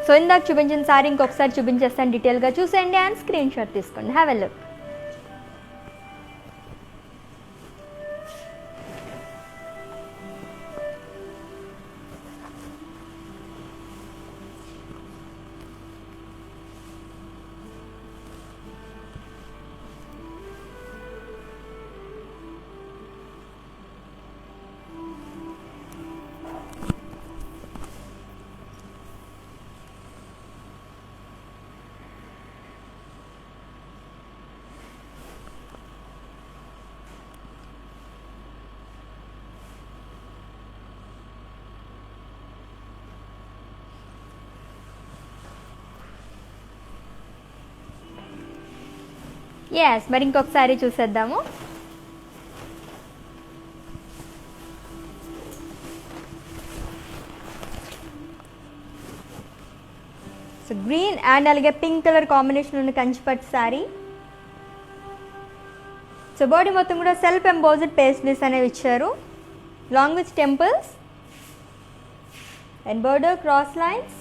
So ఇందాక చూపించిన sorry ఇంకొకసారి చూపించేస్తాను, డీటెయిల్గా చూసేయండి and screen shot తీసుకోండి. Have a look. Yes, మరి ఇంకొకసారి చూసేద్దాము. సో గ్రీన్ అండ్ అలాగే పింక్ కలర్ కాంబినేషన్ ఉన్న కంచిపట్టు శారీ. సో బాడీ మొత్తం కూడా సెల్ఫ్ ఎంబోజ్డ్ పేస్ట్రీస్ అనేవి ఇచ్చారు, long with temples and border cross lines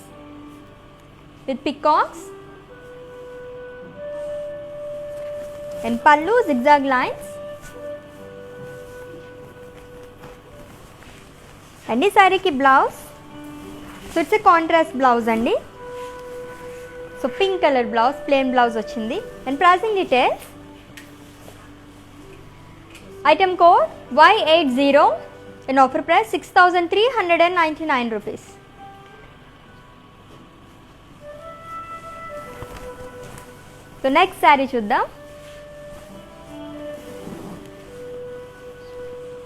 with peacocks and pallu zigzag lines. And ఈ శారీకి blouse, so it's a contrast blouse అండి. So pink colour blouse, plain blouse వచ్చింది. And pricing details, item code Y80 and offer price 6,399 rupees. So next sari చూద్దాం.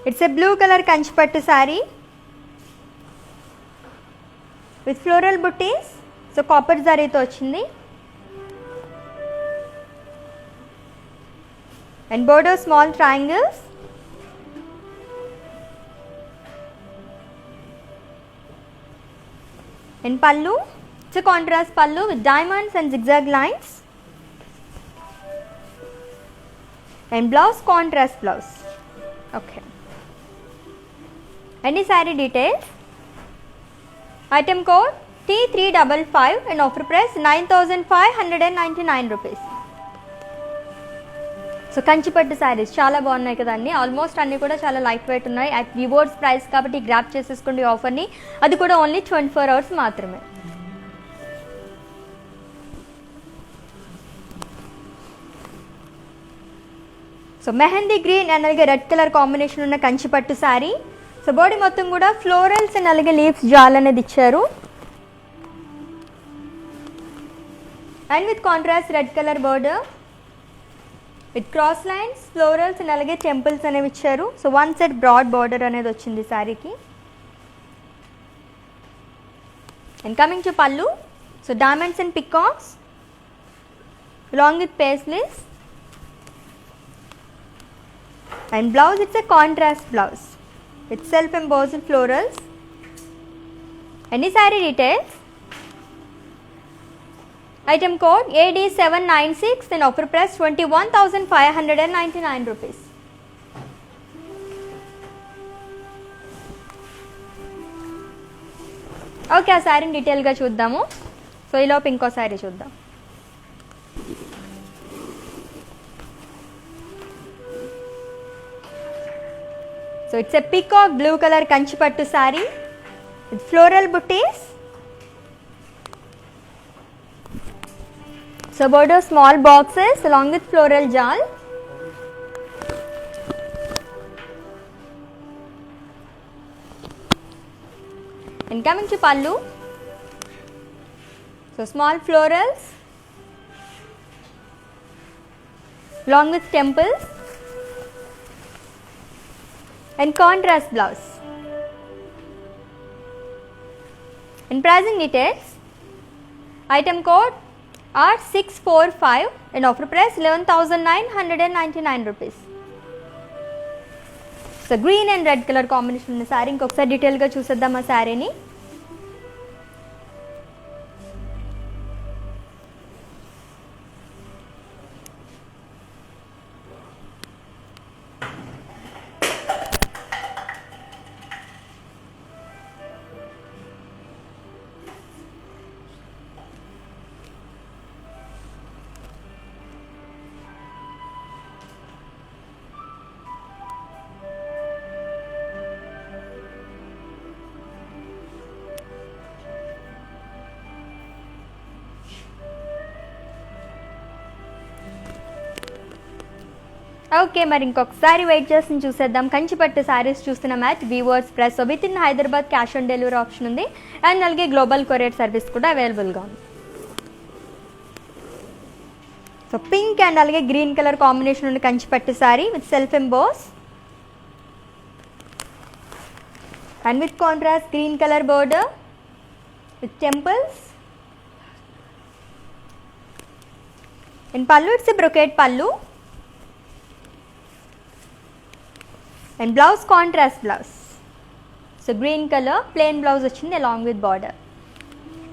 It's a blue colour Kanchipattu sari with floral buttis. So copper జరీతో వచ్చింది and border small triangles and pallu, it's contrast పల్లు with diamonds and zigzag lines and blouse contrast blouse. Okay, and ఈ sari details, item code T355 and offer price 9,599 rupees. So కంచిపట్టు శారీస్ చాలా బాగున్నాయి కదండి. Almost అన్నీ కూడా చాలా లైట్ వెయిట్ ఉన్నాయి. అట్ వివోర్స్ ప్రైస్ కాబట్టి గ్రాప్ చేసేసుకోండి ఆఫర్ని, అది కూడా ఓన్లీ 24 అవర్స్ మాత్రమే. సో మెహందీ గ్రీన్ అండ్ అలాగే రెడ్ కలర్ కాంబినేషన్ ఉన్న కంచిపట్టు శారీ. సో బాడీ మొత్తం కూడా ఫ్లోరల్స్ అండ్ అలాగే లీవ్స్ జాల్ అనేది ఇచ్చారు and with contrast red colour border with cross lines, florals and అలాగే టెంపుల్స్ అనేవి ఇచ్చారు. So one set broad border అనేది వచ్చింది శారీకి. And coming to pallu, so diamonds and peacocks along with paisleys and blouse, it's a contrast blouse with self embossed florals. Any saree details, item code AD796 and offer price 21,599 rupees. Okay, ఆ శారీని డీటెయిల్గా చూద్దాము. సో ఈలోపు ఇంకో శారీ చూద్దాం. So it's a peacock blue colour Kanchipattu sari with floral buttis. So border small boxes along with floral jal. And coming to pallu, so small florals along with temples and contrast blouse. In pricing details, item code R645 and offer price 11,999 rupees. So green and red colour combination ఉన్న శారీ ఇంకొకసారి డీటెయిల్గా చూసేద్దాం ఆ శారీని. Okay, మరి ఇంకొకసారి wait చేసి చూసేద్దాం. కంచిపట్టు శారీస్ చూస్తున్నాం at weavers price. With in Hyderabad cash on delivery option ఉంది అండ్ అలాగే గ్లోబల్ కొరియర్ సర్వీస్ కూడా అవైలబుల్గా ఉంది. సో పింక్ అండ్ అలాగే గ్రీన్ కలర్ కాంబినేషన్ ఉన్న కంచిపట్టు sari with self emboss and with contrast green colour border with temples and pallu, it's a brocade pallu and blouse contrast blouse. So green colour plain blouse వచ్చింది along with border.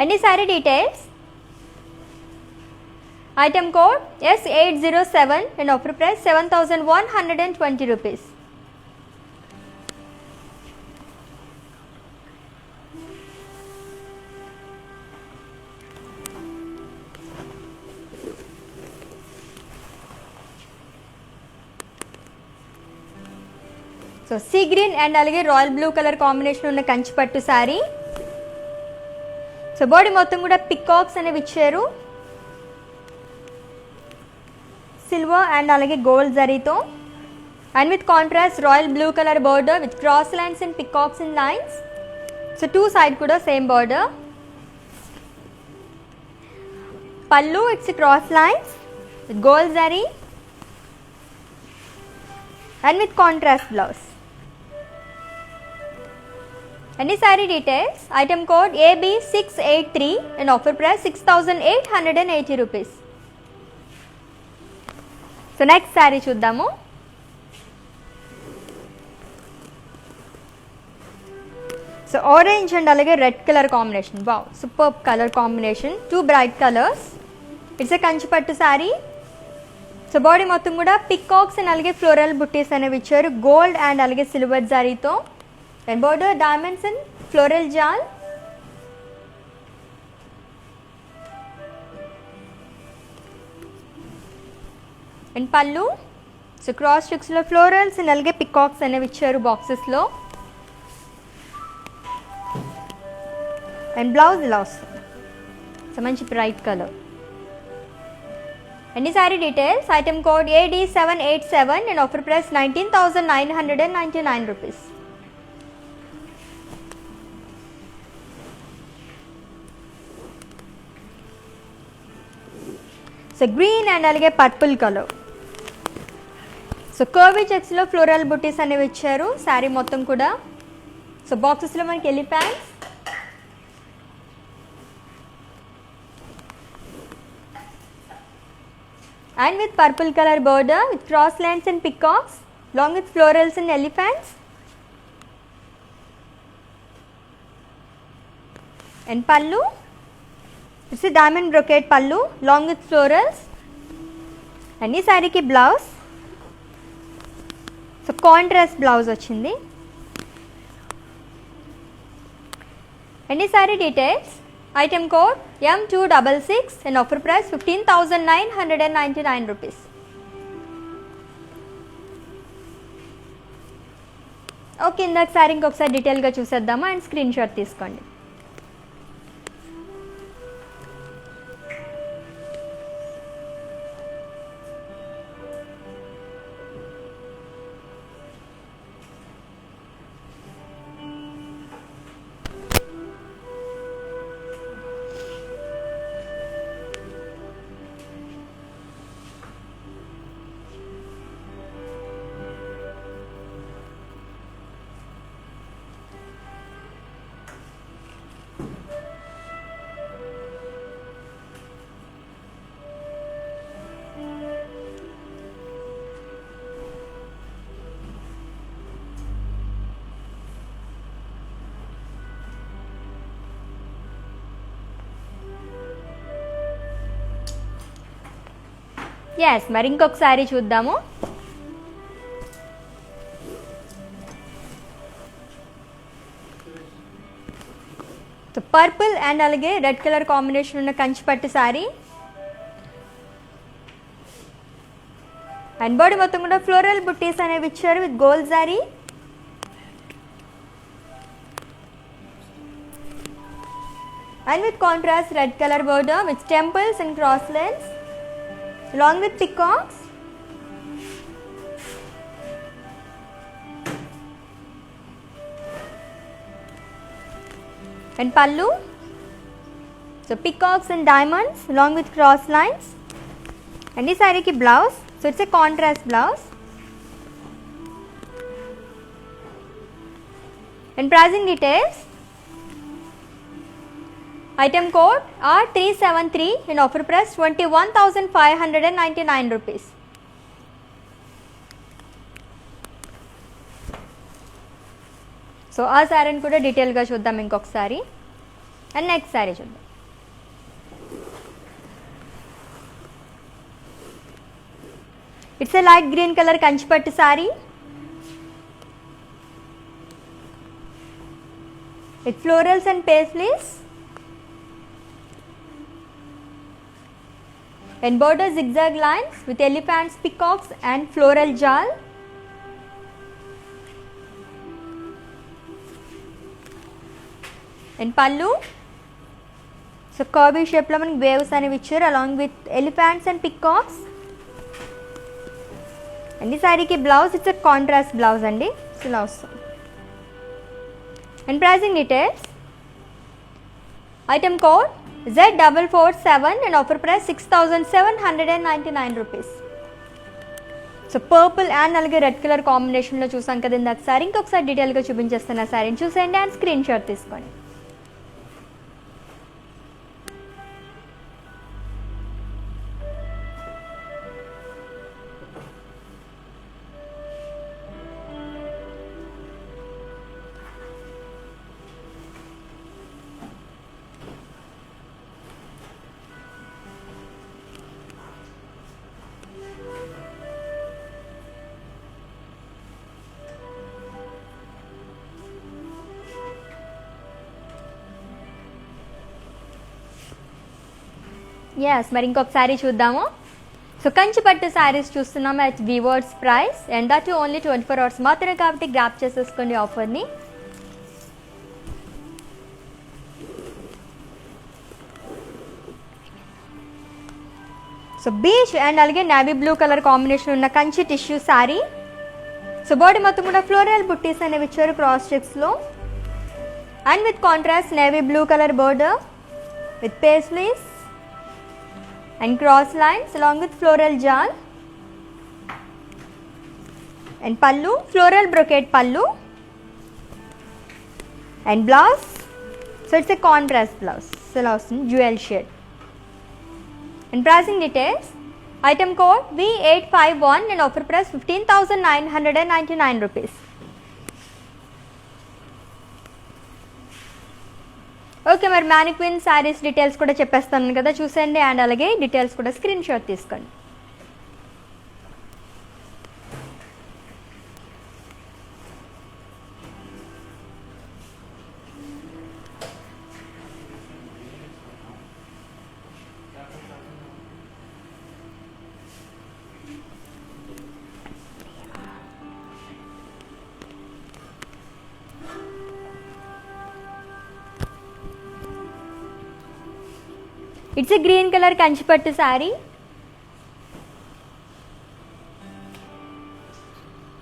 And ఈ sari details, item code S807 and offer price 7,120 rupees. So sea green and అలాగే royal blue colour combination ఉన్న కంచిపట్టు sari. So body మొత్తం కూడా peacocks అనేవి ఇచ్చారు, silver and అలాగే gold జరీతో, and with contrast royal blue colour border with cross lines and peacocks in lines. So two side కూడా same border. పల్లు it's cross lines with gold zari and with contrast blouse. Any saree details, item code AB683 and offer price 6,880 rupees. So next saree చూద్దాము. So orange and అలాగే red colour combination. wow, superb color combination, two bright colors. It's a Kanchipattu saree. So body మొత్తం కూడా peacocks and అలాగే floral buttis అనేవి ఇచ్చారు, gold and అలాగే silver జారీతో, and border diamonds and floral jaal. And pallu so cross చెక్స్లో florals and అలాగే peacocks అనేవి ఇచ్చారు బాక్సెస్లో. అండ్ బ్లౌజ్ సో మంచి bright colour. Any saree details, item code AD787 and offer price 19,999 rupees. So green and అలాగే purple color. So curvy checks లో floral buttis అనేవి ఇచ్చారు శారీ మొత్తం కూడా. సో బాక్సెస్ లో మనకి elephants, and with purple color border with cross lines and peacocks along with florals and elephants, and pallu, it's a diamond brocade pallu along with florals. And ee saree ki blouse, so contrast blouse ochindi. And ee saree details, item code M266 and offer price 15,999 rupees. Okay, ఇందాక sorry ఇంకొకసారి డీటెయిల్గా చూసేద్దామా and screen shot తీసుకోండి. Yes, మరి ఇంకొకసారి చూద్దాము. Purple and అలాగే red colour combination ఉన్న కంచిపట్టు శారీ, అండ్ బాడీ మొత్తం కూడా ఫ్లోరల్ బుట్టీస్ అనేవి ఇచ్చారు with gold sari. And with contrast red color border with temples and cross lines along with peacocks. And pallu, so peacocks and diamonds along with cross lines. And this saree ki blouse, so it's a contrast blouse. And pricing details, item code R373 in offer price 21,599 rupees. So ఆ శారీని కూడా డీటెయిల్గా చూద్దాం ఇంకొకసారి. And next sari చూద్దాం. It's a light green colour Kanchipattu sari with florals and paisleys and border zigzag lines with elephants, peacocks and floral jal. And pallu, so curvy shape lo manaki waves అనేవి ఇచ్చారు along with elephants and peacocks. and ఈ సారీకి blouse it's a contrast blouse అండి. So ఇలా వస్తుంది. and pricing details, item code Z447 and offer price 6,799 rupees. So purple and అలాగే red colour కాంబినేషన్లో చూసాం కదా ఇందాక సారీ. ఇంకొకసారి డీటెయిల్గా చూపించేస్తున్న సారీని చూసేయండి అండ్ స్క్రీన్ షాట్ తీసుకోండి. ఎస్, మరి ఇంకొక శారీ చూద్దాము. సో కంచిపట్టు శారీస్ చూస్తున్నాము at weavers price and that only 24 hours మాత్రమే కాబట్టి గ్రాప్ చేసేసుకోండి ఆఫర్ని. సో బీచ్ అండ్ అలాగే నేవీ బ్లూ కలర్ కాంబినేషన్ ఉన్న Kanchi tissue sari. So body మొత్తం కూడా ఫ్లోరల్ బుట్టీస్ అనేవి ఇచ్చారు క్రాస్ చెక్స్లో and with contrast navy blue colour border with paisleys and cross lines along with floral jal and pallu, floral brocade pallu and blouse. So it's a contrast blouse, so jewel shade. and pricing details, item code V851 and offer price 15,999 rupees. Okay, మరి mannequin saris details కూడా చెప్పేస్తాను కదా, చూసేయండి and అలాగే details కూడా screen shot తీసుకోండి. It's a green colour Kanchipattu sari.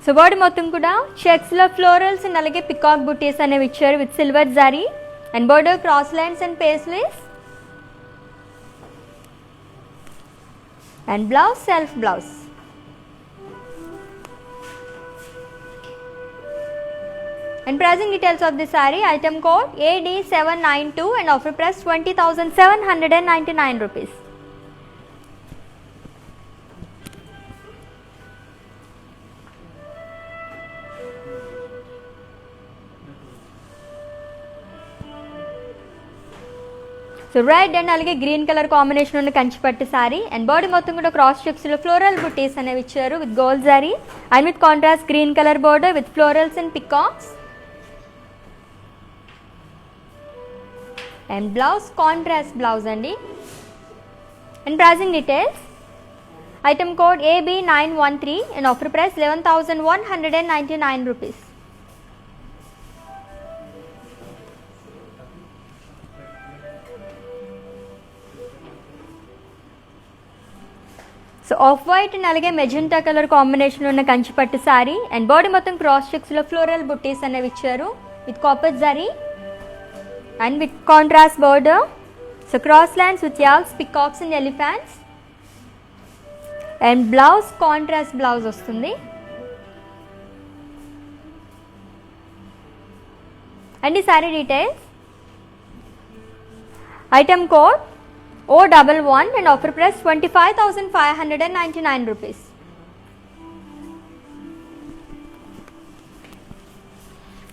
So body మొత్తం కూడా చెక్స్లో ఫ్లోరల్స్ అండ్ అలాగే పికాక్ బుటీస్ అనేవి ఇచ్చారు విత్ సిల్వర్ జారీ and border cross lines and paisleys and blouse self blouse. and pricing details of this saree, item code AD792 and offer price 20,799 rupees. So red and అలాగే green colour combination ఉన్న కంచిపట్టు sorry and body మొత్తం కూడా cross చెక్స్లో floral buttis అనేవి ఇచ్చారు with gold zari and with contrast green colour border with florals and peacocks and blouse contrast blouse andi. and pricing details, item code AB913 and offer price 11,199 rupees. So off white and అలాగే magenta colour combination ఉన్న కంచిపట్టు sorry and body మొత్తం cross చెక్స్లో floral buttis అనేవి ఇచ్చారు with copper zari and with contrast border. So cross lines with yaks, peacocks and elephants and blouse contrast blouse vastundi. and the saree details, item code O11 and offer price 25,599 rupees.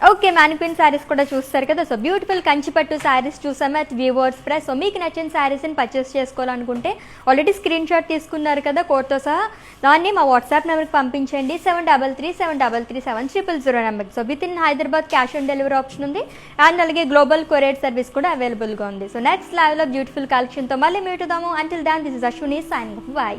Okay, mannequin saris కూడా చూస్తారు కదా. So beautiful కంచిపట్టు శారీస్ చూసాము at viewers price. So మీకు నచ్చిన శారీస్ని purchase చేసుకోవాలనుకుంటే already screen shot తీసుకున్నారు కదా కోడ్తో సహా, దాన్ని మా వాట్సాప్ నెంబర్కి పంపించండి 7337337000 నెంబర్కి. So with in Hyderabad cash on delivery option ఉంది అండ్ అలాగే గ్లోబల్ కొరియర్ సర్వీస్ కూడా అవైలబుల్గా ఉంది. సో నెక్స్ట్ లైవ్లో బ్యూటిఫుల్ కలెక్షన్తో మళ్ళీ మీటుదాము. Until then this is Ashwini signing off. By.